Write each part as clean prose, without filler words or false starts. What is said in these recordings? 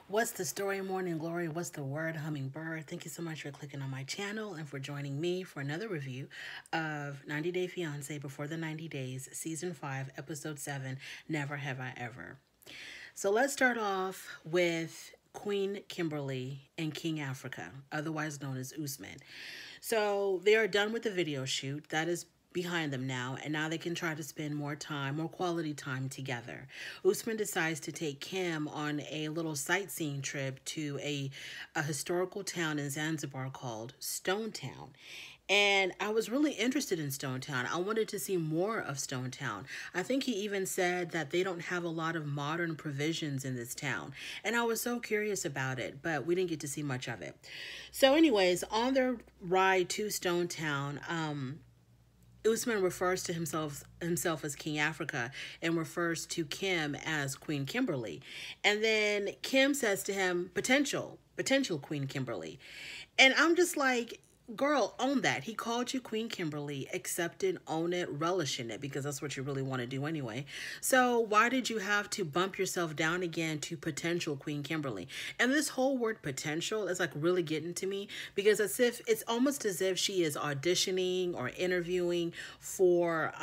What's the story, Morning Glory? What's the word, Hummingbird? Thank you so much for clicking on my channel and for joining me for another review of 90 Day Fiancé Before the 90 Days, Season 5, Episode 7, Never Have I Ever. So let's start off with Queen Kimberly and King Africa, otherwise known as Usman. So they are done with the video shoot. That is behind them now, and now they can try to spend more time, more quality time together. Usman decides to take Kim on a little sightseeing trip to a historical town in Zanzibar called Stone Town. And I was really interested in Stone Town. I wanted to see more of Stone Town. I think he even said that they don't have a lot of modern provisions in this town. And I was so curious about it, but we didn't get to see much of it. So anyways, on their ride to Stone Town, Usman refers to himself as King Africa and refers to Kim as Queen Kimberly. And then Kim says to him, potential Queen Kimberly. And I'm just like, girl, own that. He called you Queen Kimberly, accept it, own it, relish in it, because that's what you really want to do anyway. So why did you have to bump yourself down again to potential Queen Kimberly? And this whole word potential is like really getting to me, because it's almost as if she is auditioning or interviewing for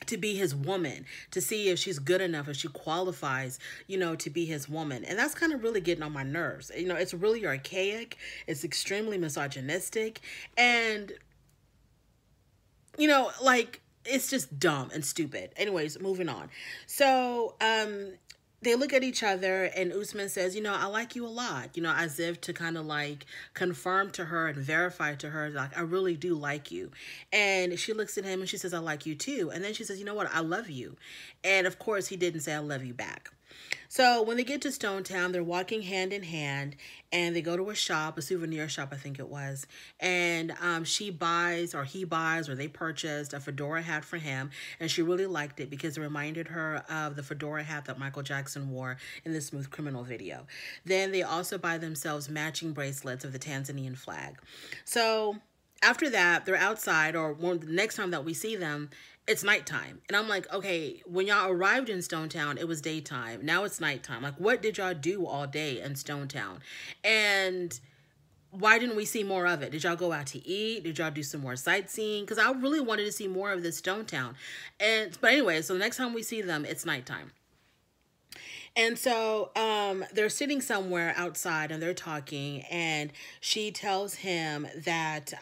to be his woman, to see if she's good enough, if she qualifies, to be his woman. And that's kind of really getting on my nerves. It's really archaic. It's extremely misogynistic. And, like, it's just dumb and stupid. Anyways, moving on. So, they look at each other and Usman says, I like you a lot, as if to kind of like confirm to her and verify to her, like, I really do like you. And she looks at him and she says, I like you too. And then she says, you know what? I love you. And of course he didn't say I love you back. So when they get to Stone Town, they're walking hand in hand and they go to a shop, a souvenir shop, I think it was. And he buys or they purchased a fedora hat for him. And she really liked it because it reminded her of the fedora hat that Michael Jackson wore in the Smooth Criminal video. Then they also buy themselves matching bracelets of the Tanzanian flag. So after that, they're outside, or the next time that we see them, it's nighttime. And I'm like, okay, when y'all arrived in Stone Town, it was daytime. Now it's nighttime. Like, what did y'all do all day in Stone Town? And why didn't we see more of it? Did y'all go out to eat? Did y'all do some more sightseeing? Because I really wanted to see more of this Stone Town. But anyway, so the next time we see them, it's nighttime. And so they're sitting somewhere outside and they're talking, and she tells him that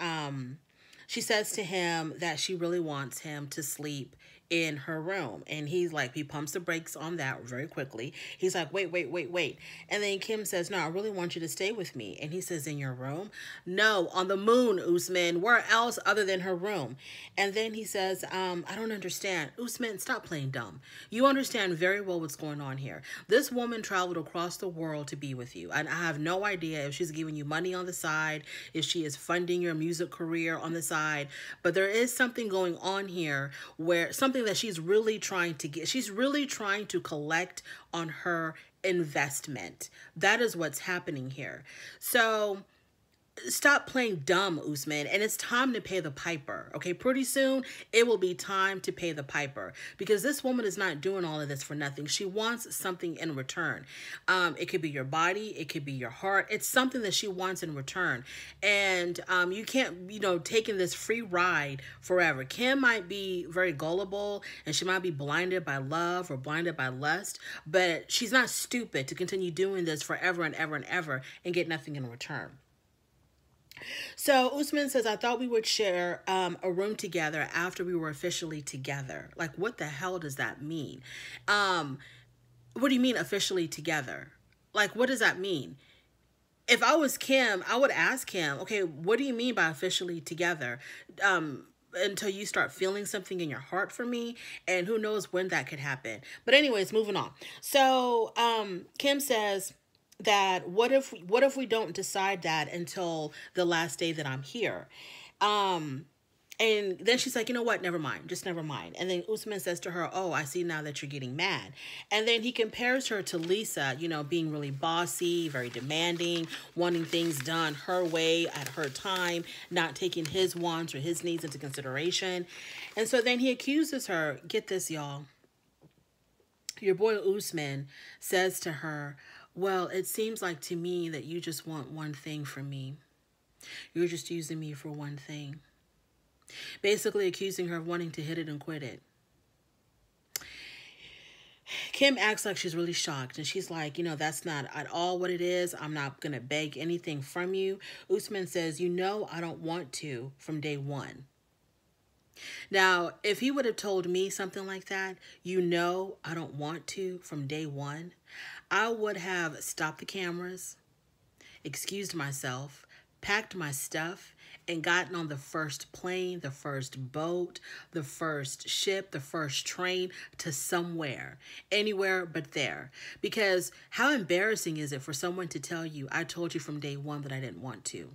she says to him that she really wants him to sleep in her room. And he pumps the brakes on that very quickly. He's like, wait. And then Kim says, no, I really want you to stay with me. And he says, in your room? No, on the moon, Usman. Where else other than her room? And then he says, I don't understand. Usman, stop playing dumb. You understand very well what's going on here. This woman traveled across the world to be with you. And I have no idea if she's giving you money on the side, if she is funding your music career on the side. But there is something going on here where something that she's really trying to get. She's really trying to collect on her investment. That is what's happening here. So stop playing dumb, Usman, and it's time to pay the piper. Okay, pretty soon it will be time to pay the piper, because this woman is not doing all of this for nothing. She wants something in return. It could be your body, it could be your heart. It's something that she wants in return, and you can't, taking this free ride forever. Kim might be very gullible, and she might be blinded by love or blinded by lust, but she's not stupid to continue doing this forever and ever and ever and get nothing in return. So Usman says, I thought we would share a room together after we were officially together. Like, what the hell does that mean? What do you mean officially together? Like, what does that mean? If I was Kim, I would ask him, okay, what do you mean by officially together? Until you start feeling something in your heart for me, and who knows when that could happen. But anyways, moving on. So Kim says that what if we don't decide that until the last day that I'm here? And then she's like, you know what? Never mind. Just never mind. And then Usman says to her, oh, I see now that you're getting mad. And then he compares her to Lisa, being really bossy, very demanding, wanting things done her way at her time, not taking his wants or his needs into consideration. And so then he accuses her, get this, y'all. Your boy Usman says to her, Well, it seems like to me that you just want one thing from me. You're just using me for one thing. Basically accusing her of wanting to hit it and quit it. Kim acts like she's really shocked, and she's like, that's not at all what it is. I'm not going to beg anything from you. Usman says, I don't want to from day one. Now, if he would have told me something like that, I don't want to from day one, I would have stopped the cameras, excused myself, packed my stuff, and gotten on the first plane, the first boat, the first ship, the first train to somewhere, anywhere but there. Because how embarrassing is it for someone to tell you, I told you from day one that I didn't want to?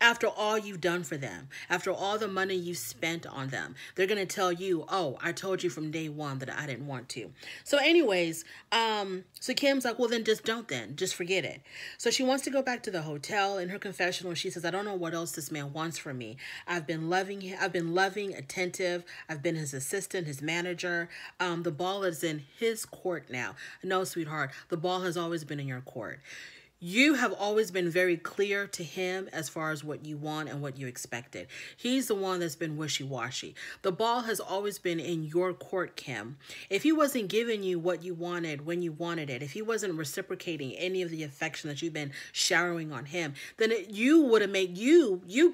After all you've done for them, after all the money you spent on them, they're going to tell you, oh, I told you from day one that I didn't want to. So anyways, so Kim's like, well, then just forget it. So she wants to go back to the hotel. In her confessional, she says, I don't know what else this man wants from me. I've been loving, attentive. I've been his assistant, his manager. The ball is in his court now. No, sweetheart, the ball has always been in your court. You have always been very clear to him as far as what you want and what you expected. He's the one that's been wishy-washy. The ball has always been in your court, Kim. If he wasn't giving you what you wanted when you wanted it, if he wasn't reciprocating any of the affection that you've been showering on him, then you would have made,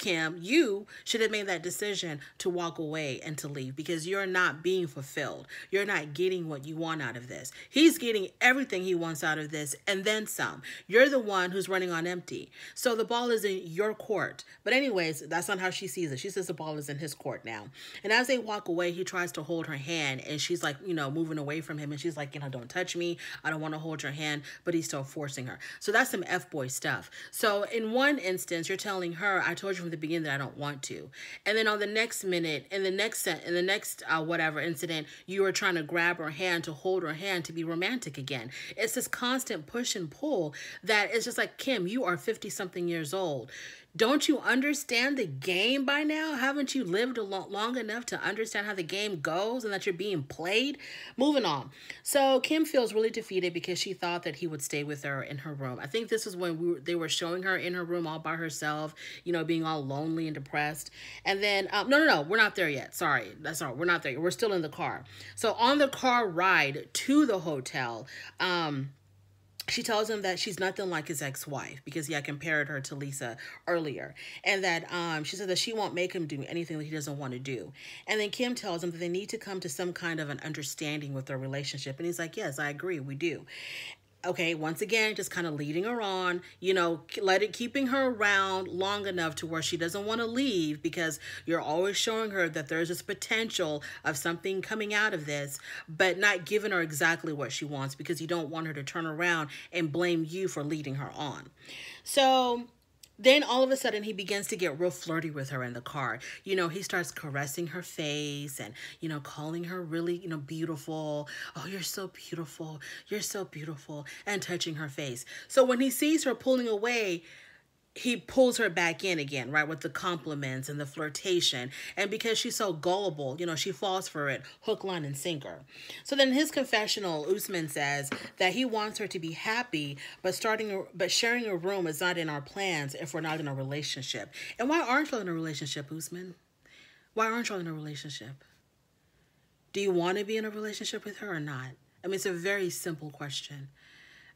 Kim, you should have made that decision to walk away and to leave, because you're not being fulfilled. You're not getting what you want out of this. He's getting everything he wants out of this and then some. You're the one who's running on empty. So the ball is in your court. But anyways, that's not how she sees it. She says the ball is in his court now. And as they walk away, he tries to hold her hand, and she's like, moving away from him. And she's like, don't touch me. I don't want to hold your hand. But he's still forcing her. So that's some F-boy stuff. So in one instance, you're telling her, I told you from the beginning that I don't want to. And then on the next minute, in the next whatever incident, you are trying to grab her hand, to hold her hand, to be romantic again. It's this constant push and pull that it's just like, Kim, you are 50-something years old. Don't you understand the game by now? Haven't you lived long enough to understand how the game goes and that you're being played? Moving on. So Kim feels really defeated because she thought that he would stay with her in her room. I think this is when they were showing her in her room all by herself, being all lonely and depressed. And then, no, we're not there yet. Sorry. That's all. We're not there. We're still in the car. So on the car ride to the hotel, she tells him that she's nothing like his ex-wife, because he had compared her to Lisa earlier. And that she said that she won't make him do anything that he doesn't want to do. And then Kim tells him that they need to come to some kind of an understanding with their relationship. And he's like, yes, I agree, we do. Okay, once again, just kind of leading her on, keeping her around long enough to where she doesn't want to leave, because you're always showing her that there's this potential of something coming out of this, but not giving her exactly what she wants, because you don't want her to turn around and blame you for leading her on. So then all of a sudden he begins to get real flirty with her in the car. He starts caressing her face and, calling her really, beautiful. Oh, you're so beautiful. You're so beautiful. And touching her face. So when he sees her pulling away, he pulls her back in again, right, with the compliments and the flirtation. And because she's so gullible, she falls for it, hook, line, and sinker. So then his confessional, Usman says that he wants her to be happy, but sharing a room is not in our plans if we're not in a relationship. And why aren't you in a relationship, Usman? Why aren't you in a relationship? Do you want to be in a relationship with her or not? I mean, it's a very simple question.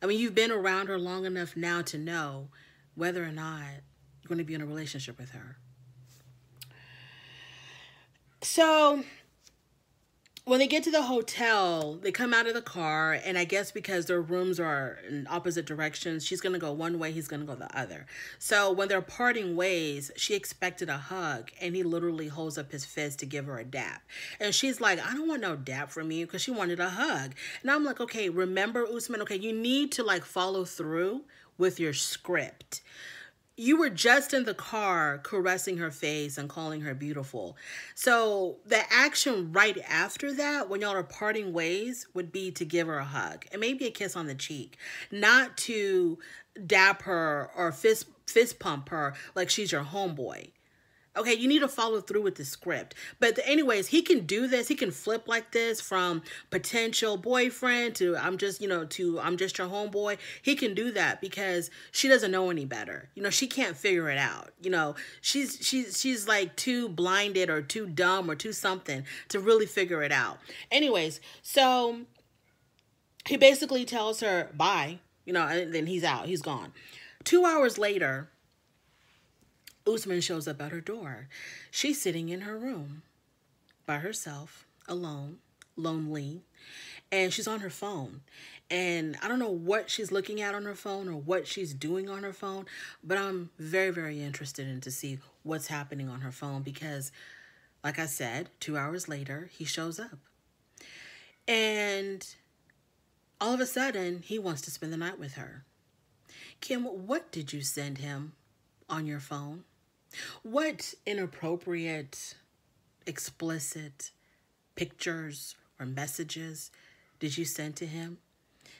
I mean, you've been around her long enough now to know whether or not you're going to be in a relationship with her. So when they get to the hotel, they come out of the car, and I guess because their rooms are in opposite directions, she's going to go one way, he's going to go the other. So when they're parting ways, she expected a hug, and he literally holds up his fist to give her a dap. And she's like, I don't want no dap from you, because she wanted a hug. And I'm like, okay, remember, Usman, okay, you need to follow through with your script. You were just in the car caressing her face and calling her beautiful. So the action right after that, when y'all are parting ways, would be to give her a hug and maybe a kiss on the cheek, not to dap her or fist pump her like she's your homeboy. Okay, you need to follow through with the script. But anyways, he can do this. He can flip like this from potential boyfriend to I'm just, to I'm just your homeboy. He can do that because she doesn't know any better. She can't figure it out. She's like too blinded or too dumb or too something to really figure it out. Anyways, so he basically tells her bye, and then he's out. He's gone. 2 hours later, Usman shows up at her door. She's sitting in her room by herself, alone, lonely, and she's on her phone. And I don't know what she's looking at on her phone or what she's doing on her phone, but I'm very, very interested in to see what's happening on her phone because, like I said, 2 hours later, he shows up. And all of a sudden, he wants to spend the night with her. Kim, what did you send him on your phone? What inappropriate, explicit pictures or messages did you send to him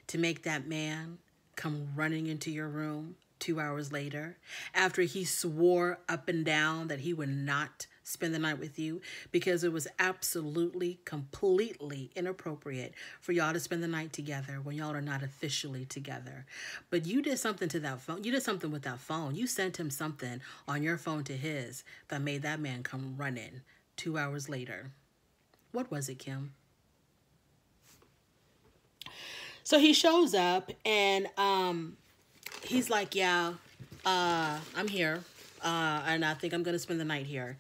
to make that man come running into your room 2 hours later after he swore up and down that he would not spend the night with you because it was absolutely, completely inappropriate for y'all to spend the night together when y'all are not officially together. But you did something to that phone. You did something with that phone. You sent him something on your phone to his that made that man come running 2 hours later. What was it, Kim? So he shows up and he's like, yeah, I'm here. And I think I'm going to spend the night here.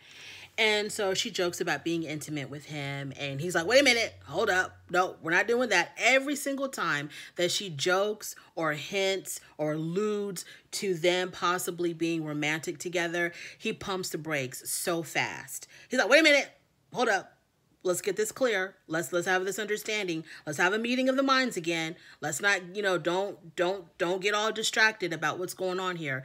And so she jokes about being intimate with him. And he's like, wait a minute, hold up. No, we're not doing that. Every single time that she jokes or hints or alludes to them possibly being romantic together, he pumps the brakes so fast. He's like, wait a minute, hold up. Let's get this clear. Let's have this understanding. Let's have a meeting of the minds again. Let's not, don't get all distracted about what's going on here.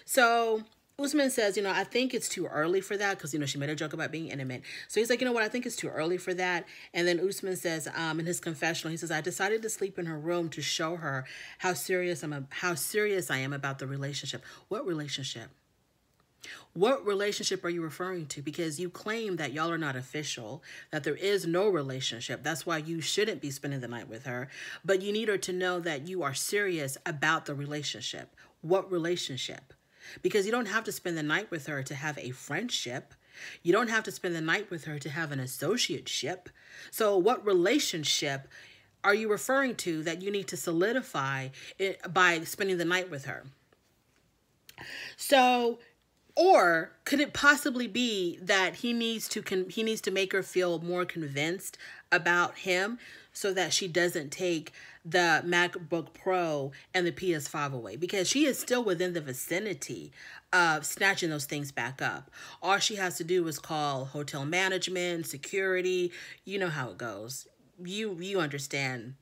So Usman says, I think it's too early for that because, she made a joke about being intimate. So he's like, you know what? I think it's too early for that. And then Usman says, in his confessional, he says, I decided to sleep in her room to show her how serious I am about the relationship. What relationship? What relationship are you referring to? Because you claim that y'all are not official, that there is no relationship. That's why you shouldn't be spending the night with her. But you need her to know that you are serious about the relationship. What relationship? Because you don't have to spend the night with her to have a friendship. You don't have to spend the night with her to have an associateship. So what relationship are you referring to that you need to solidify by spending the night with her? So, or could it possibly be that he needs to make her feel more convinced about him so that she doesn't take the MacBook Pro and the PS5 away? Because she is still within the vicinity of snatching those things back up. All she has to do is call hotel management, security. You know how it goes. You understand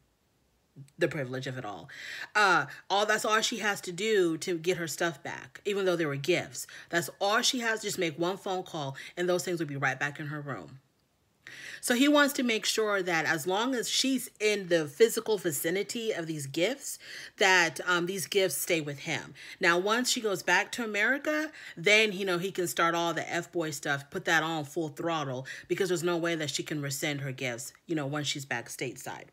the privilege of it all. That's all she has to do to get her stuff back, even though there were gifts. That's all she has to just make one phone call and those things will be right back in her room. So he wants to make sure that as long as she's in the physical vicinity of these gifts, that these gifts stay with him. Now, once she goes back to America, then, he can start all the F-boy stuff, put that on full throttle, because there's no way that she can rescind her gifts, once she's back stateside.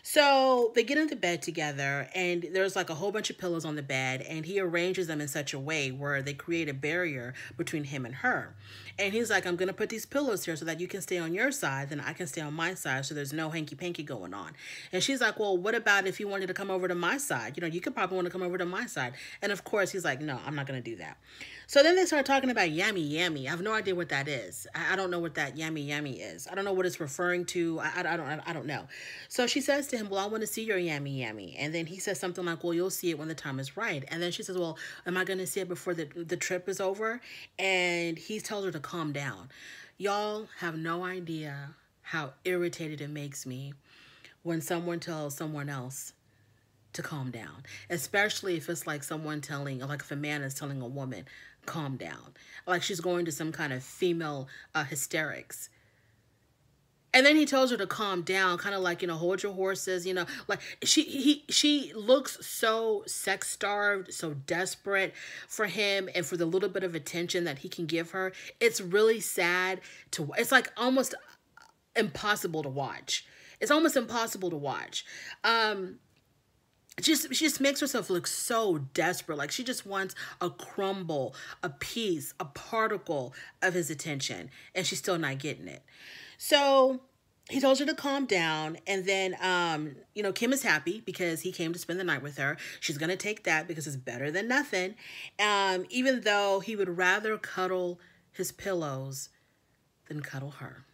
So they get into bed together and there's like a whole bunch of pillows on the bed and he arranges them in such a way where they create a barrier between him and her. And he's like, I'm going to put these pillows here so that you can stay on your side, then I can stay on my side so there's no hanky-panky going on. And she's like, well, what about if you wanted to come over to my side? You could probably want to come over to my side. And of course, he's like, no, I'm not going to do that. So then they start talking about yammy yammy. I have no idea what that is. I don't know what that yammy yammy is. I don't know what it's referring to. I don't know. So she says to him, well, I want to see your yammy yammy. And then he says something like, well, you'll see it when the time is right. And then she says, well, am I going to see it before the trip is over? And he tells her to calm down. Y'all have no idea how irritated it makes me when someone tells someone else to calm down, especially if it's like someone like if a man is telling a woman, calm down, like she's going to some kind of female hysterics. And then he tells her to calm down, kind of like, hold your horses, like she looks so sex starved, so desperate for him and for the little bit of attention that he can give her. It's really sad it's like almost impossible to watch. It's almost impossible to watch. She just makes herself look so desperate. Like she just wants a crumble, a piece, a particle of his attention, and she's still not getting it. So he tells her to calm down, and then, Kim is happy because he came to spend the night with her. She's going to take that because it's better than nothing, even though he would rather cuddle his pillows than cuddle her.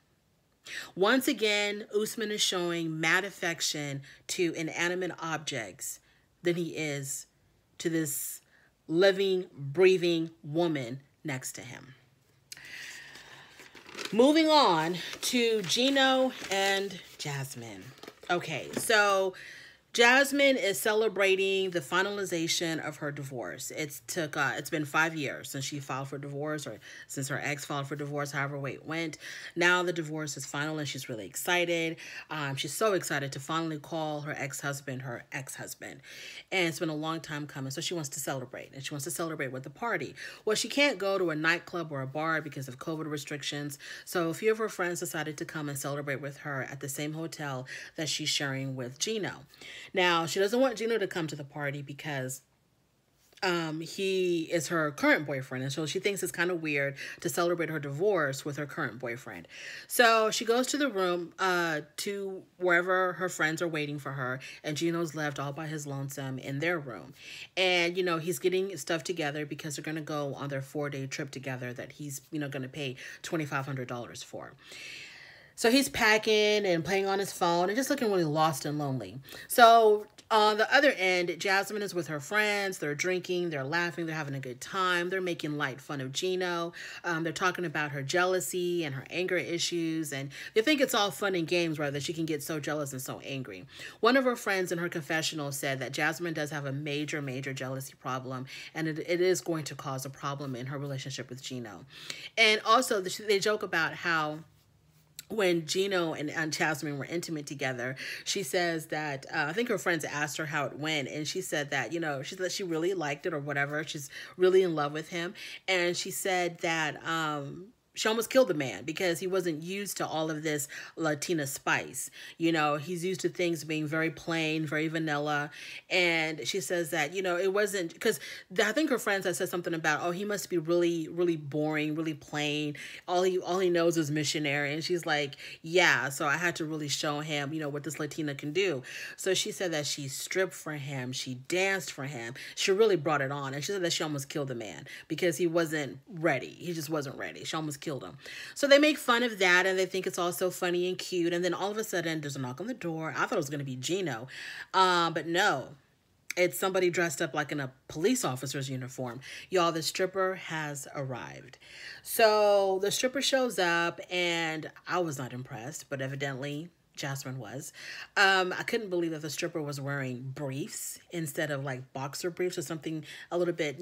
Once again, Usman is showing mad affection to inanimate objects than he is to this living, breathing woman next to him. Moving on to Gino and Jasmine. Okay, so Jasmine is celebrating the finalization of her divorce. It's been 5 years since she filed for divorce, or since her ex filed for divorce, however way it went. Now the divorce is final and she's really excited. She's so excited to finally call her ex-husband her ex-husband. And it's been a long time coming, so she wants to celebrate. And she wants to celebrate with a party. Well, she can't go to a nightclub or a bar because of COVID restrictions. So a few of her friends decided to come and celebrate with her at the same hotel that she's sharing with Gino. Now, she doesn't want Gino to come to the party because he is her current boyfriend. And so she thinks it's kind of weird to celebrate her divorce with her current boyfriend. So she goes to the room to wherever her friends are waiting for her. And Gino's left all by his lonesome in their room. And, he's getting stuff together because they're going to go on their 4-day trip together that he's, going to pay $2,500 for. So he's packing and playing on his phone and just looking really lost and lonely. So on the other end, Jasmine is with her friends. They're drinking, they're laughing, they're having a good time. They're making light fun of Gino. They're talking about her jealousy and her anger issues. And they think it's all fun and games, right, that she can get so jealous and so angry. One of her friends in her confessional said that Jasmine does have a major, major jealousy problem. And it is going to cause a problem in her relationship with Gino. And also they joke about how when Gino and Jasmine were intimate together, she says that, I think her friends asked her how it went, and she said that, she really liked it or whatever. She's really in love with him. And she said that, she almost killed the man because he wasn't used to all of this Latina spice. He's used to things being very plain, very vanilla. And she says that, it wasn't, because I think her friends had said something about, oh, he must be really, really boring, really plain. All he knows is missionary. And she's like, yeah, so I had to really show him, what this Latina can do. So she said that she stripped for him. She danced for him. She really brought it on. And she said that she almost killed the man because he wasn't ready. He just wasn't ready. She almost killed him. So they make fun of that and they think it's all so funny and cute. And then all of a sudden there's a knock on the door. I thought it was going to be Gino. But no, it's somebody dressed up like in a police officer's uniform. Y'all, the stripper has arrived. So the stripper shows up and I was not impressed, but evidently Jasmine was. I couldn't believe that the stripper was wearing briefs instead of like boxer briefs or something a little bit,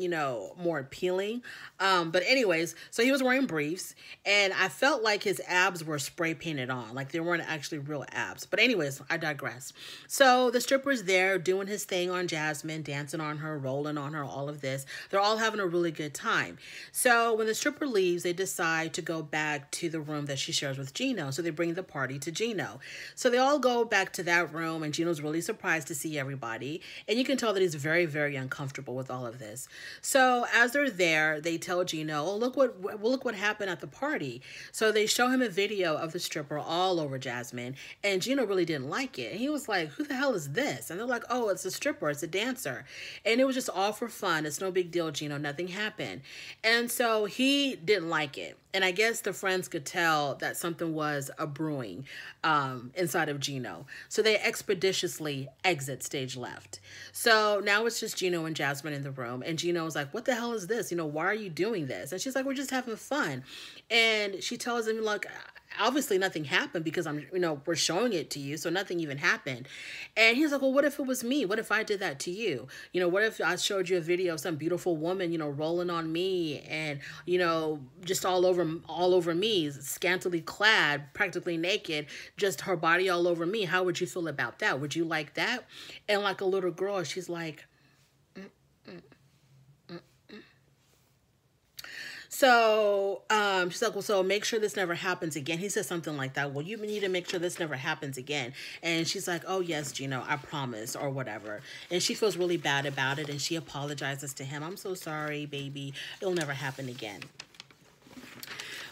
more appealing. But anyways, so he was wearing briefs and I felt like his abs were spray painted on, like they weren't actually real abs. But anyways, I digress. So the stripper's there doing his thing on Jasmine, dancing on her, rolling on her, all of this. They're all having a really good time. So when the stripper leaves, they decide to go back to the room that she shares with Gino. So they bring the party to Gino. So they all go back to that room and Gino's really surprised to see everybody. And you can tell that he's very, very uncomfortable with all of this. So as they're there, they tell Gino, oh, look what happened at the party. So they show him a video of the stripper all over Jasmine. And Gino really didn't like it. And he was like, who the hell is this? And they're like, oh, it's a stripper. It's a dancer. And it was just all for fun. It's no big deal, Gino. Nothing happened. And so he didn't like it. And I guess the friends could tell that something was brewing inside of Gino. So they expeditiously exit stage left. So now it's just Gino and Jasmine in the room. And Gino was like, what the hell is this? Why are you doing this? And she's like, we're just having fun. And she tells him, look, obviously nothing happened because we're showing it to you, so nothing even happened. And he's like, well, what if it was me? What if I did that to you? What if I showed you a video of some beautiful woman, rolling on me and, just all over me, scantily clad, practically naked, just her body all over me. How would you feel about that? Would you like that? And like a little girl, she's like, so she's like, well, so make sure this never happens again. He says something like that. Well, you need to make sure this never happens again. And she's like, oh, yes, Gino, I promise, or whatever. And she feels really bad about it. And she apologizes to him. I'm so sorry, baby. It'll never happen again.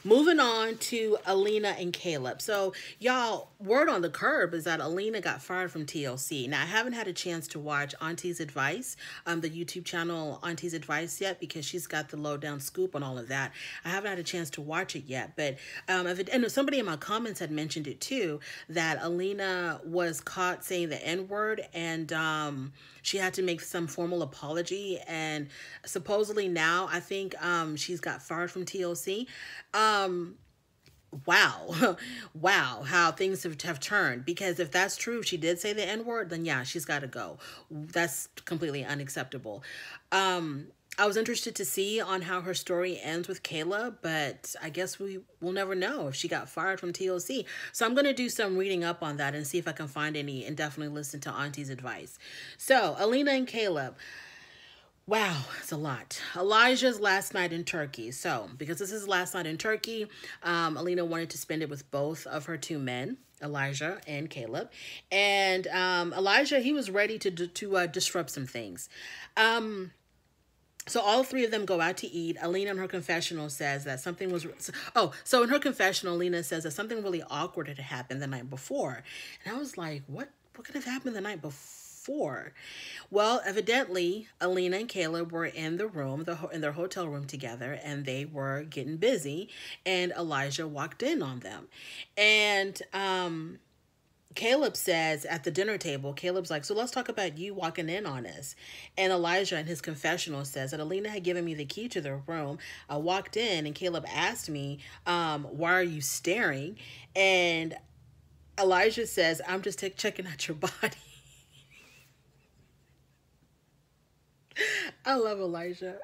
Moving on to Alina and Caleb. So, y'all, word on the curb is that Alina got fired from TLC. Now, I haven't had a chance to watch Auntie's Advice, the YouTube channel Auntie's Advice yet, because she's got the lowdown scoop on all of that. I haven't had a chance to watch it yet, but and somebody in my comments had mentioned it too, that Alina was caught saying the N-word, and she had to make some formal apology, and supposedly now I think she's got fired from TLC. Wow. Wow, how things have turned. Because if that's true, if she did say the N-word, then yeah, she's got to go. That's completely unacceptable. I was interested to see on how her story ends with Caleb, but I guess we will never know if she got fired from TLC. So I'm going to do some reading up on that and see if I can find any, and definitely listen to Auntie's advice. So, Alina and Caleb. Wow, it's a lot. Elijah's last night in Turkey. So, because this is last night in Turkey, Alina wanted to spend it with both of her two men, Elijah and Caleb. And Elijah, he was ready to disrupt some things. So all three of them go out to eat. Alina in her confessional says that something was... So in her confessional, Alina says that something really awkward had happened the night before. And I was like, what could have happened the night before? Well, evidently, Alina and Caleb were in the room, in their hotel room together, and they were getting busy, and Elijah walked in on them. And Caleb says at the dinner table, Caleb's like, so let's talk about you walking in on us. And Elijah in his confessional says that Alina had given me the key to the room. I walked in and Caleb asked me, why are you staring? And Elijah says, I'm just checking out your body. I love Elijah.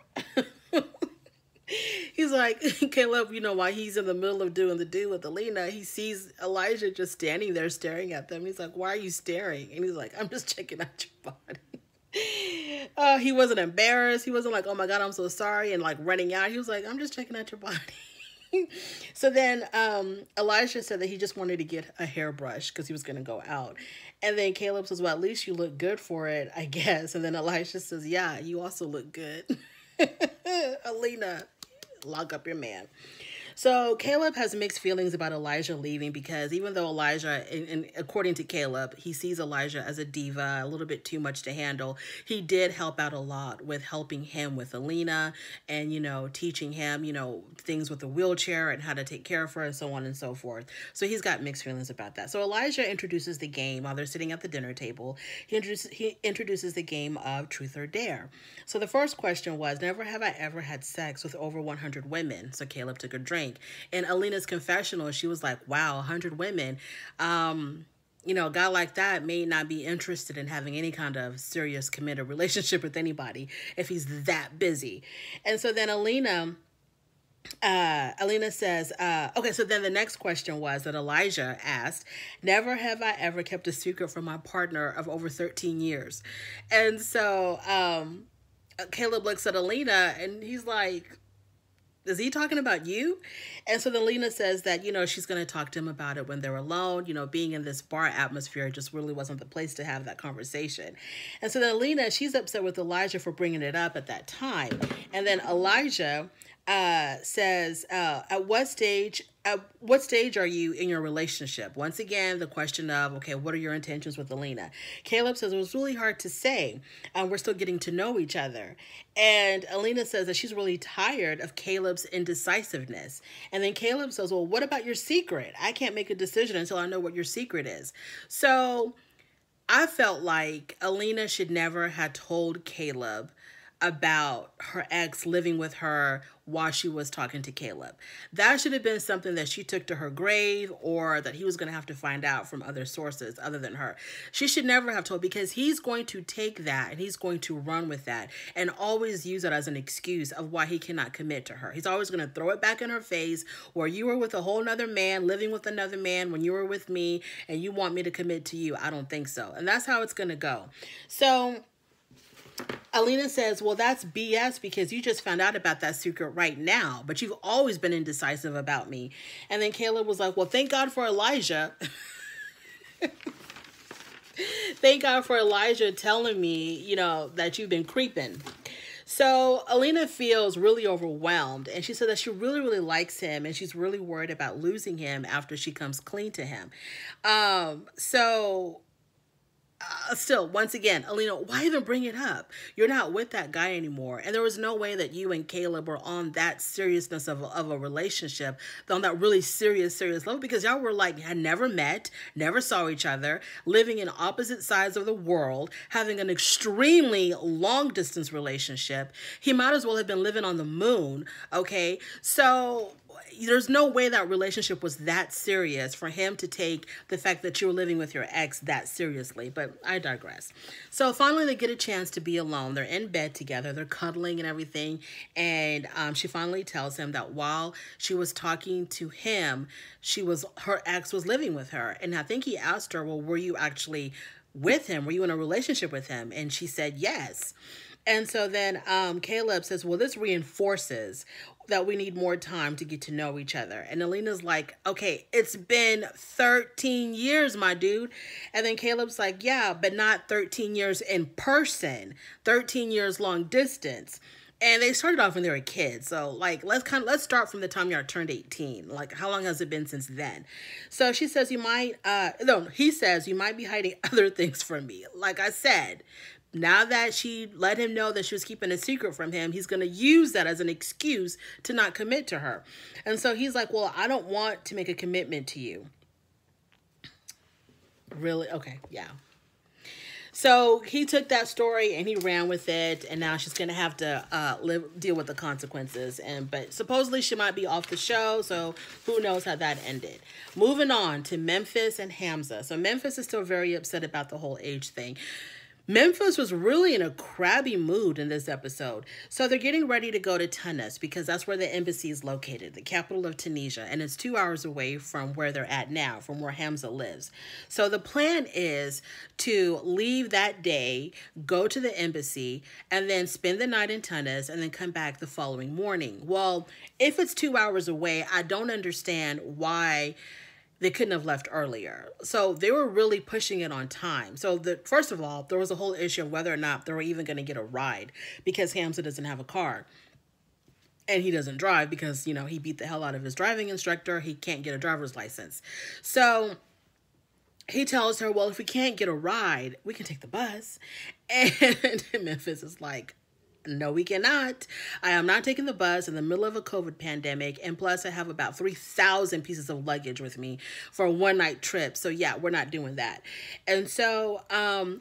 He's like, Caleb, while he's in the middle of doing the do with Alina, he sees Elijah just standing there staring at them. He's like, why are you staring? And he's like, I'm just checking out your body. He wasn't embarrassed. He wasn't like, oh my God, I'm so sorry, and like running out. He was like, I'm just checking out your body. So then Elijah said that he just wanted to get a hairbrush because he was going to go out. And then Caleb says, well, at least you look good for it, I guess. And then Elijah says, yeah, you also look good. Alina, lock up your man. So Caleb has mixed feelings about Elijah leaving, because even though Elijah, and according to Caleb, he sees Elijah as a diva, a little bit too much to handle, he did help out a lot with helping him with Alina and, teaching him, things with the wheelchair and how to take care of her and so on and so forth. So he's got mixed feelings about that. So Elijah introduces the game while they're sitting at the dinner table. He introduces the game of Truth or Dare. So the first question was, never have I ever had sex with over 100 women. So Caleb took a drink. In Alina's confessional, she was like, wow, 100 women. A guy like that may not be interested in having any kind of serious committed relationship with anybody if he's that busy. And so then Alina says, okay, so then the next question was that Elijah asked, never have I ever kept a secret from my partner of over 13 years. And so Caleb looks at Alina and he's like, is he talking about you? And so then Alina says that, she's going to talk to him about it when they're alone. Being in this bar atmosphere just really wasn't the place to have that conversation. And so then Alina, she's upset with Elijah for bringing it up at that time. And then Elijah says, at what stage are you in your relationship? Once again, the question of, okay, what are your intentions with Alina? Caleb says it was really hard to say. We're still getting to know each other. And Alina says that she's really tired of Caleb's indecisiveness. And then Caleb says, well, what about your secret? I can't make a decision until I know what your secret is. So I felt like Alina should never have told Caleb about her ex living with her while she was talking to Caleb. That should have been something that she took to her grave, or that he was going to have to find out from other sources other than her. She should never have told, because he's going to take that and he's going to run with that and always use it as an excuse of why he cannot commit to her. He's always going to throw it back in her face, where you were with a whole nother man, living with another man when you were with me, and you want me to commit to you. I don't think so. And that's how it's going to go. So Alina says, well, that's BS, because you just found out about that secret right now, but you've always been indecisive about me. And then Caleb was like, well, thank God for Elijah. Thank God for Elijah telling me, you know, that you've been creeping. So Alina feels really overwhelmed, and she said that she really, really likes him, and she's really worried about losing him after she comes clean to him. Still, once again, Alina, why even bring it up? You're not with that guy anymore. And there was no way that you and Caleb were on that seriousness of a relationship, on that really serious level, because y'all were like, had never met, never saw each other, living in opposite sides of the world, having an extremely long distance relationship. He might as well have been living on the moon. Okay. So there's no way that relationship was that serious for him to take the fact that you were living with your ex that seriously. But I digress. So finally they get a chance to be alone. They're in bed together. They're cuddling and everything. And she finally tells him that while she was talking to him, her ex was living with her. And I think he asked her, well, were you actually with him? Were you in a relationship with him? And she said yes. And so then Caleb says, well, this reinforces that we need more time to get to know each other. And Alina's like, okay, it's been 13 years, my dude. And then Caleb's like, yeah, but not 13 years in person, 13 years long distance. And they started off when they were kids. So like, let's start from the time y'all turned 18. Like, how long has it been since then? So she says, he says, you might be hiding other things from me. Like I said, now that she let him know that she was keeping a secret from him, he's going to use that as an excuse to not commit to her. And so he's like, well, I don't want to make a commitment to you. Really? Okay. Yeah. So he took that story and he ran with it, and now she's going to have to deal with the consequences. But supposedly she might be off the show, so who knows how that ended. Moving on to Memphis and Hamza. So Memphis is still very upset about the whole age thing. Memphis was really in a crabby mood in this episode. So they're getting ready to go to Tunis, because that's where the embassy is located, the capital of Tunisia. And it's 2 hours away from where they're at now, from where Hamza lives. So the plan is to leave that day, go to the embassy, and then spend the night in Tunis, and then come back the following morning. Well, if it's 2 hours away, I don't understand why they couldn't have left earlier. So they were really pushing it on time. So first of all, there was a whole issue of whether or not they were even going to get a ride, because Hamza doesn't have a car. And he doesn't drive because, you know, he beat the hell out of his driving instructor. He can't get a driver's license. So he tells her, well, if we can't get a ride, we can take the bus. And Memphis is like, no, we cannot. I am not taking the bus in the middle of a COVID pandemic. And plus, I have about 3,000 pieces of luggage with me for a one-night trip. So yeah, we're not doing that. And so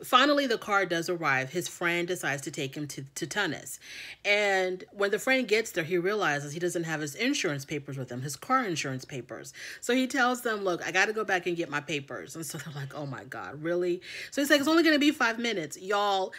finally, the car does arrive. His friend decides to take him to Tunis. And when the friend gets there, he realizes he doesn't have his insurance papers with him, his car insurance papers. So he tells them, look, I got to go back and get my papers. And so they're like, oh my God, really? So he's like, it's only going to be 5 minutes. Y'all,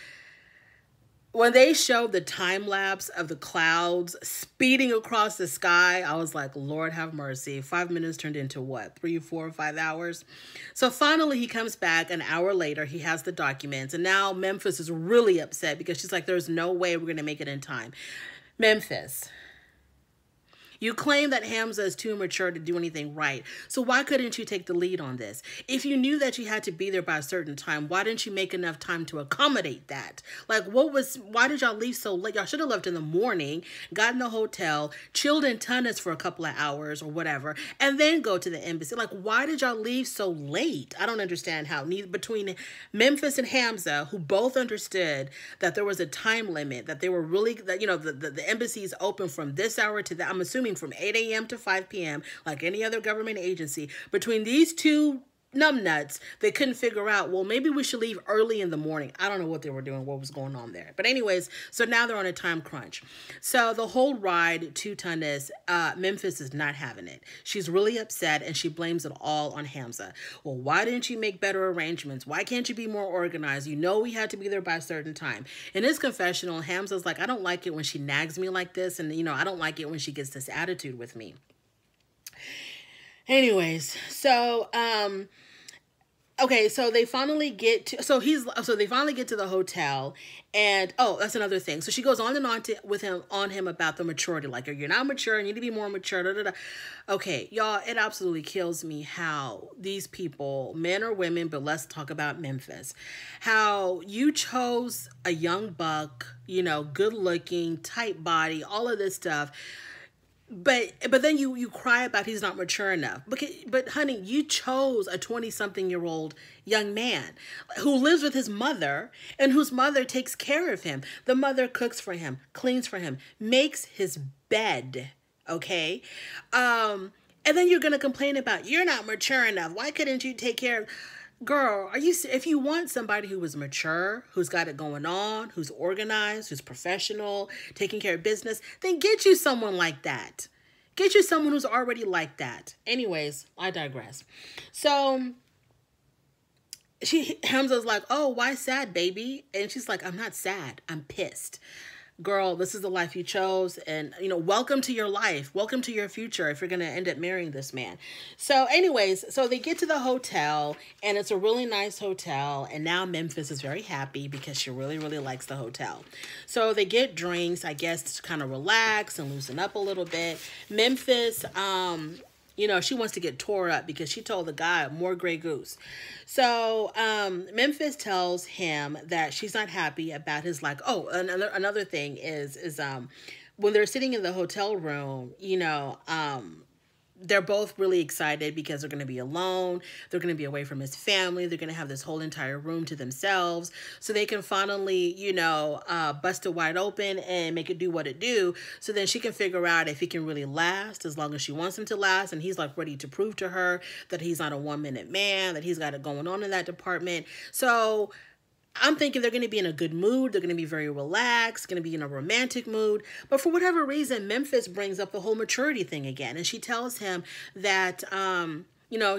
when they showed the time lapse of the clouds speeding across the sky, I was like, Lord have mercy. 5 minutes turned into what? 3, 4, 5 hours? So finally he comes back an hour later. He has the documents. And now Memphis is really upset because she's like, there's no way we're going to make it in time. Memphis, you claim that Hamza is too immature to do anything right. So why couldn't you take the lead on this? If you knew that you had to be there by a certain time, why didn't you make enough time to accommodate that? Like, why did y'all leave so late? Y'all should have left in the morning, got in the hotel, chilled in Tunis for a couple of hours or whatever, and then go to the embassy. Like, why did y'all leave so late? I don't understand how. Between Memphis and Hamza, who both understood that there was a time limit, that they were really, that, you know, the embassy is open from this hour to that, I'm assuming from 8 a.m. to 5 p.m., like any other government agency. Between these two numbnuts, they couldn't figure out, well, maybe we should leave early in the morning. I don't know what they were doing, what was going on there. But anyways, so now they're on a time crunch. So the whole ride to Tunis, Memphis is not having it. She's really upset and she blames it all on Hamza. Well, why didn't you make better arrangements? Why can't you be more organized? You know we had to be there by a certain time. In his confessional, Hamza's like, I don't like it when she nags me like this. And, I don't like it when she gets this attitude with me. Anyways, so, okay, so they finally get to, so they finally get to the hotel, and that's another thing. So she goes on and on with him about the maturity, like, you're not mature, you need to be more mature. Da, da, da. Okay, y'all, it absolutely kills me how these people, men or women, but let's talk about Memphis, how you chose a young buck, good looking, tight body, all of this stuff. But then you cry about he's not mature enough. But honey, you chose a 20-something-year-old young man who lives with his mother and whose mother takes care of him. The mother cooks for him, cleans for him, makes his bed, okay? And then you're going to complain about, you're not mature enough. Why couldn't you take care of... Girl, if you want somebody who is mature, who's got it going on, who's organized, who's professional, taking care of business, then get you someone like that. Get you someone who's already like that. Anyways, I digress. So Hamza's like, oh, why sad, baby? And she's like, I'm not sad. I'm pissed. Girl, this is the life you chose, and, welcome to your life. Welcome to your future if you're going to end up marrying this man. So anyways, so they get to the hotel, and it's a really nice hotel, and now Memphis is very happy because she really, really likes the hotel. So they get drinks, I guess, to kind of relax and loosen up a little bit. Memphis, she wants to get tore up because she told the guy more Grey Goose. So Memphis tells him that she's not happy about his another thing is when they're sitting in the hotel room, they're both really excited because they're going to be alone. They're going to be away from his family. They're going to have this whole entire room to themselves. So they can finally, bust it wide open and make it do what it do. So then she can figure out if he can really last as long as she wants him to last. And he's ready to prove to her that he's not a 1-minute man, that he's got it going on in that department. So I'm thinking they're going to be in a good mood. They're going to be very relaxed, going to be in a romantic mood. But for whatever reason, Memphis brings up the whole maturity thing again. And she tells him that,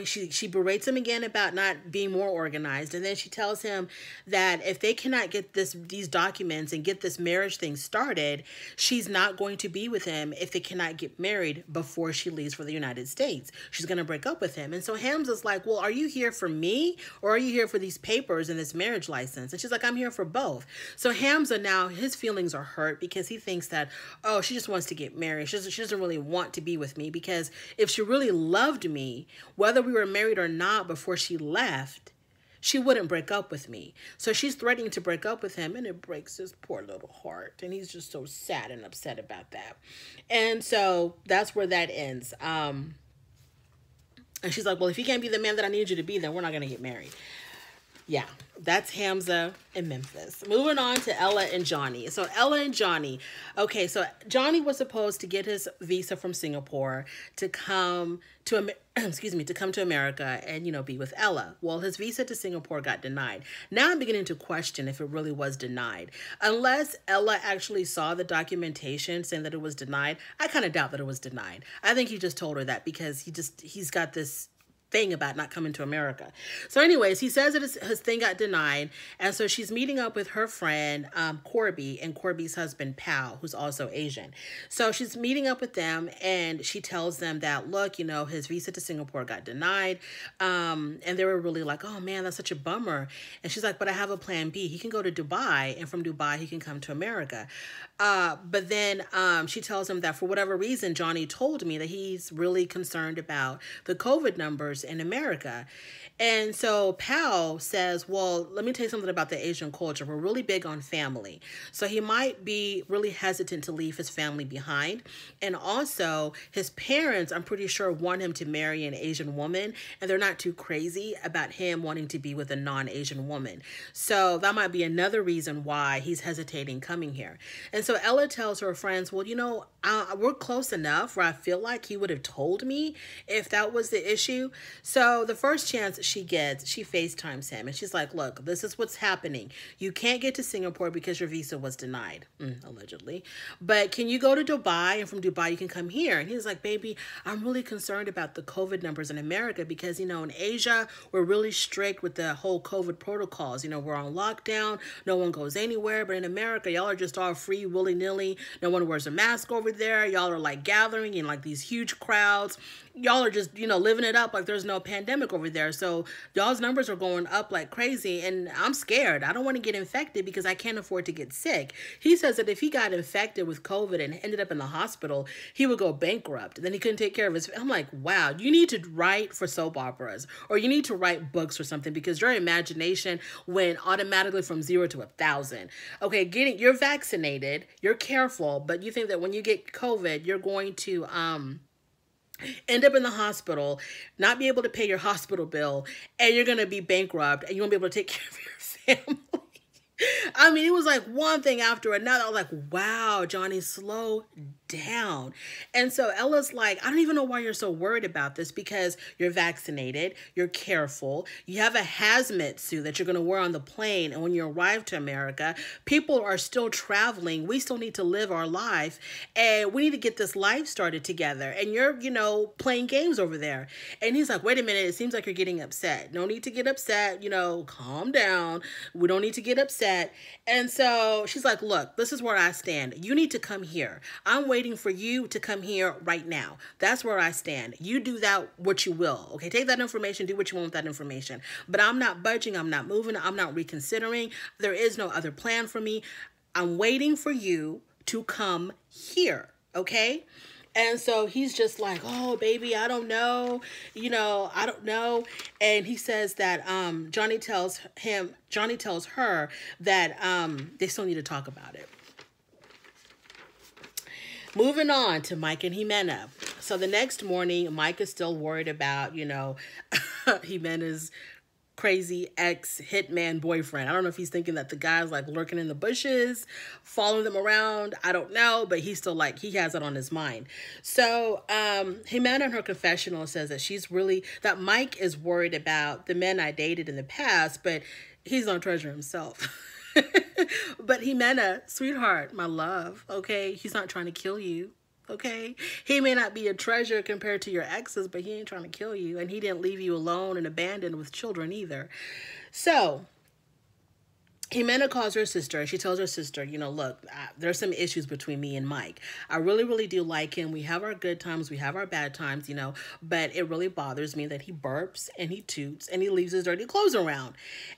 she berates him again about not being more organized. And then she tells him that if they cannot get these documents and get this marriage thing started, she's not going to be with him if they cannot get married before she leaves for the United States. She's going to break up with him. And so Hamza's like, well, are you here for me or are you here for these papers and this marriage license? And she's like, I'm here for both. So Hamza now, his feelings are hurt because he thinks that, oh, she just wants to get married. She doesn't really want to be with me, because if she really loved me, whether we were married or not before she left, she wouldn't break up with me. So she's threatening to break up with him, and it breaks his poor little heart. And he's just so sad and upset about that. And so that's where that ends. And she's like, well, if you can't be the man that I need you to be, then we're not going to get married. Yeah, that's Hamza and Memphis. Moving on to Ella and Johnny. So Ella and Johnny. Okay, so Johnny was supposed to get his visa from Singapore to come to America and, be with Ella. Well, his visa to Singapore got denied. Now I'm beginning to question if it really was denied. Unless Ella actually saw the documentation saying that it was denied, I kind of doubt that it was denied. I think he just told her that because he's got this thing about not coming to America. So anyways, he says that his thing got denied. And so she's meeting up with her friend, Corby, and Corby's husband, Pal, who's also Asian. So she's meeting up with them and she tells them that, look, his visa to Singapore got denied. And they were really like, oh man, that's such a bummer. And she's like, but I have a plan B. He can go to Dubai, and from Dubai, he can come to America. But then she tells him that for whatever reason, Johnny told me that he's really concerned about the COVID numbers in America. And so Pal says, well, let me tell you something about the Asian culture. We're really big on family. So he might be really hesitant to leave his family behind. And also his parents, I'm pretty sure, want him to marry an Asian woman. And they're not too crazy about him wanting to be with a non-Asian woman. So that might be another reason why he's hesitating coming here. And so Ella tells her friends, well, we're close enough where I feel like he would have told me if that was the issue. So the first chance she gets, she FaceTimes him and she's like, look, this is what's happening. You can't get to Singapore because your visa was denied, allegedly. But can you go to Dubai? And from Dubai, you can come here. And he's like, baby, I'm really concerned about the COVID numbers in America because, in Asia, we're really strict with the whole COVID protocols. We're on lockdown. No one goes anywhere. But in America, y'all are just all free, willy-nilly. No one wears a mask over there. Y'all are like gathering in like these huge crowds. Y'all are just, living it up like there's no pandemic over there. So y'all's numbers are going up like crazy. And I'm scared. I don't want to get infected because I can't afford to get sick. He says that if he got infected with COVID and ended up in the hospital, he would go bankrupt. Then he couldn't take care of his... I'm like, wow, you need to write for soap operas or you need to write books or something because your imagination went automatically from 0 to 1,000. Okay, you're vaccinated, you're careful, but you think that when you get COVID, you're going to... end up in the hospital, not be able to pay your hospital bill, and you're going to be bankrupt, and you won't be able to take care of your family. I mean, it was like one thing after another. I was like, wow, Johnny, slow down. And so Ella's like, I don't even know why you're so worried about this because you're vaccinated, you're careful, you have a hazmat suit that you're going to wear on the plane. And when you arrive to America, people are still traveling. We still need to live our life and we need to get this life started together. And you're, playing games over there. And he's like, wait a minute, it seems like you're getting upset. No need to get upset. Calm down. We don't need to get upset. And so she's like, look, this is where I stand. You need to come here. I'm waiting for you to come here right now. That's where I stand. You do that what you will. Okay, take that information, do what you want with that information. But I'm not budging. I'm not moving. I'm not reconsidering. There is no other plan for me. I'm waiting for you to come here. Okay? And so he's just like, oh, baby, I don't know. I don't know. And he says that Johnny tells her that they still need to talk about it. Moving on to Mike and Ximena. So the next morning, Mike is still worried about, Ximena's crazy ex-hitman boyfriend. I don't know if he's thinking that the guy's like lurking in the bushes, following them around. I don't know, but he's still like, he has it on his mind. So Ximena in her confessional says that Mike is worried about the men I dated in the past, but he's no treasure himself. But Ximena, sweetheart, my love, okay, he's not trying to kill you. Okay, he may not be a treasure compared to your exes, but he ain't trying to kill you. And he didn't leave you alone and abandoned with children either. So Ximena calls her sister and she tells her sister, look, there's some issues between me and Mike. I really, really do like him. We have our good times. We have our bad times, but it really bothers me that he burps and he toots and he leaves his dirty clothes around.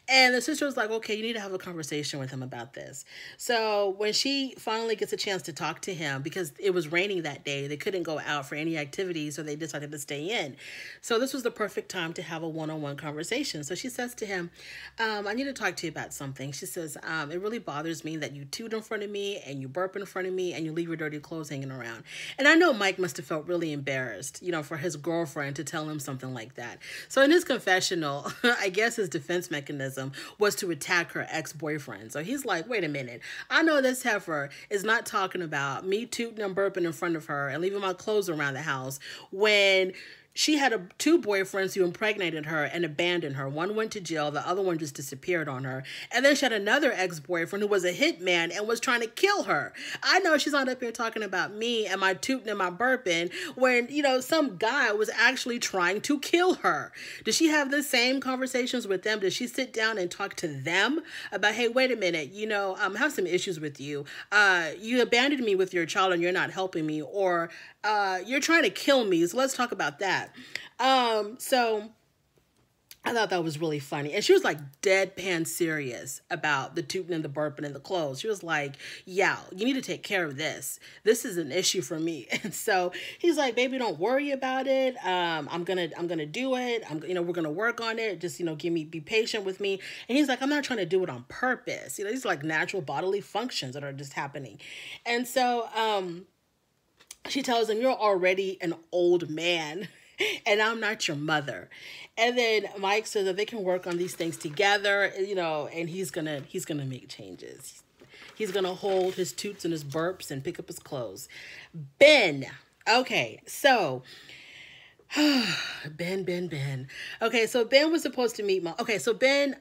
And the sister was like, okay, you need to have a conversation with him about this. So when she finally gets a chance to talk to him, because it was raining that day, they couldn't go out for any activities, so they decided to stay in. So this was the perfect time to have a one-on-one conversation. So she says to him, I need to talk to you about something. She says, it really bothers me that you toot in front of me and you burp in front of me and you leave your dirty clothes hanging around. And I know Mike must have felt really embarrassed, for his girlfriend to tell him something like that. So in his confessional, I guess his defense mechanism was to attack her ex-boyfriend. So he's like, wait a minute. I know this heifer is not talking about me tooting and burping in front of her and leaving my clothes around the house when she had two boyfriends who impregnated her and abandoned her. One went to jail. The other one just disappeared on her. And then she had another ex-boyfriend who was a hitman and was trying to kill her. I know she's not up here talking about me and my tooting and my burping when, some guy was actually trying to kill her. Did she have the same conversations with them? Did she sit down and talk to them about, hey, wait a minute, I have some issues with you. You abandoned me with your child and you're not helping me, or you're trying to kill me. So let's talk about that. So I thought that was really funny. And she was like deadpan serious about the tooting and the burping and the clothes. She was like, yeah, you need to take care of this. This is an issue for me. And so he's like, baby, don't worry about it. I'm going to do it. We're going to work on it. Just, be patient with me. And he's like, I'm not trying to do it on purpose. These are like natural bodily functions that are just happening. And so, she tells him, you're already an old man and I'm not your mother. And then Mike says that they can work on these things together, and he's gonna make changes. He's gonna hold his toots and his burps and pick up his clothes. Ben. Okay, so Ben. Okay, so Ben was supposed to meet so Ben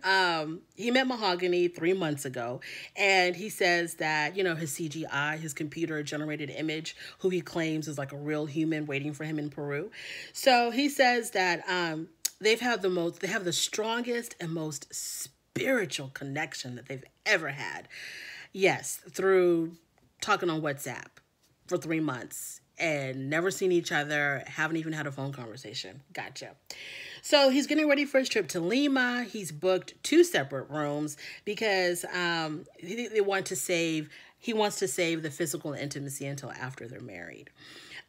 he met Mahogany 3 months ago, and he says that, his CGI, his computer generated image, who he claims is like a real human waiting for him in Peru. So he says that they have the strongest and most spiritual connection that they've ever had. Yes, through talking on WhatsApp for 3 months and never seen each other, haven't even had a phone conversation. Gotcha. So he's getting ready for his trip to Lima. He's booked 2 separate rooms because he wants to save the physical intimacy until after they're married.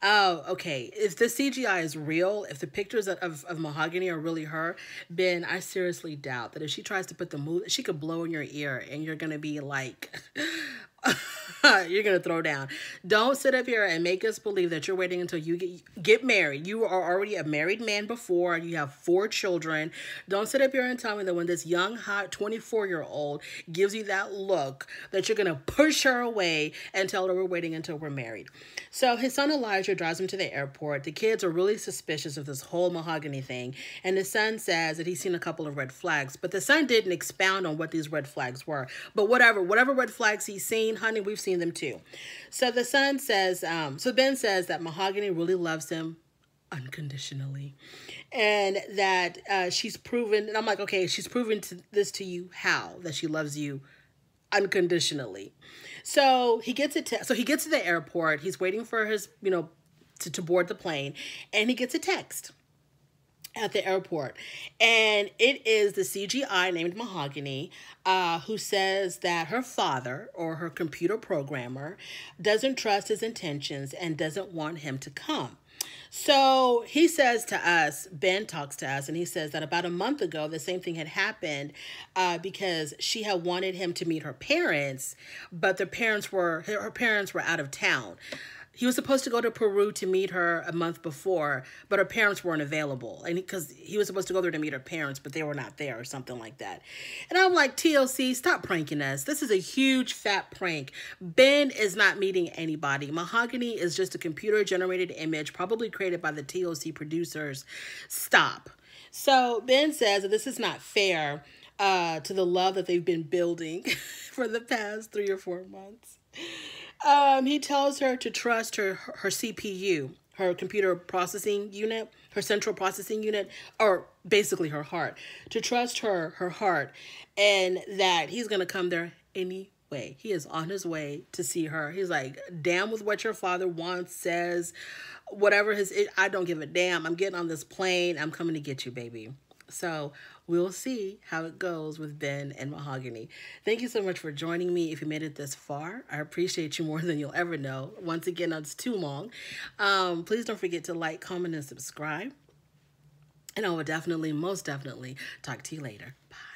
Oh, okay. If the CGI is real, if the pictures of Mahogany are really her, Ben, I seriously doubt that if she tries to put the move, she could blow in your ear and you're going to be like, you're going to throw down. Don't sit up here and make us believe that you're waiting until you get married. You are already a married man before. You have 4 children. Don't sit up here and tell me that when this young, hot 24-year-old gives you that look, that you're going to push her away and tell her we're waiting until we're married. So his son Elijah drives him to the airport. The kids are really suspicious of this whole Mahogany thing. And the son says that he's seen a couple of red flags. But the son didn't expound on what these red flags were. But whatever red flags he's seen, honey, we've seen them too. So the son says, so Ben says that Mahogany really loves him unconditionally. And that she's proven, and I'm like, okay, she's proven this to you how? That she loves you unconditionally. So he gets to the airport. He's waiting for his, to board the plane, and he gets a text at the airport, and it is the CGI named Mahogany, who says that her father, or her computer programmer, doesn't trust his intentions and doesn't want him to come. So he says to us, Ben talks to us, and he says that about a month ago, the same thing had happened because she had wanted him to meet her parents, but her parents were out of town. He was supposed to go to Peru to meet her a month before, but her parents weren't available. And because he was supposed to go there to meet her parents, but they were not there or something like that. And I'm like, TLC, stop pranking us. This is a huge fat prank. Ben is not meeting anybody. Mahogany is just a computer-generated image, probably created by the TLC producers. Stop. So Ben says that this is not fair to the love that they've been building for the past 3 or 4 months. He tells her to trust her CPU, her computer processing unit, her central processing unit, or basically her heart, to trust her heart, and that he's going to come there anyway. He is on his way to see her. He's like, damn with what your father wants, says, whatever I don't give a damn. I'm getting on this plane. I'm coming to get you, baby. So we'll see how it goes with Ben and Mahogany. Thank you so much for joining me. If you made it this far, I appreciate you more than you'll ever know. Once again, it's too long. Please don't forget to like, comment, and subscribe. And I will most definitely talk to you later. Bye.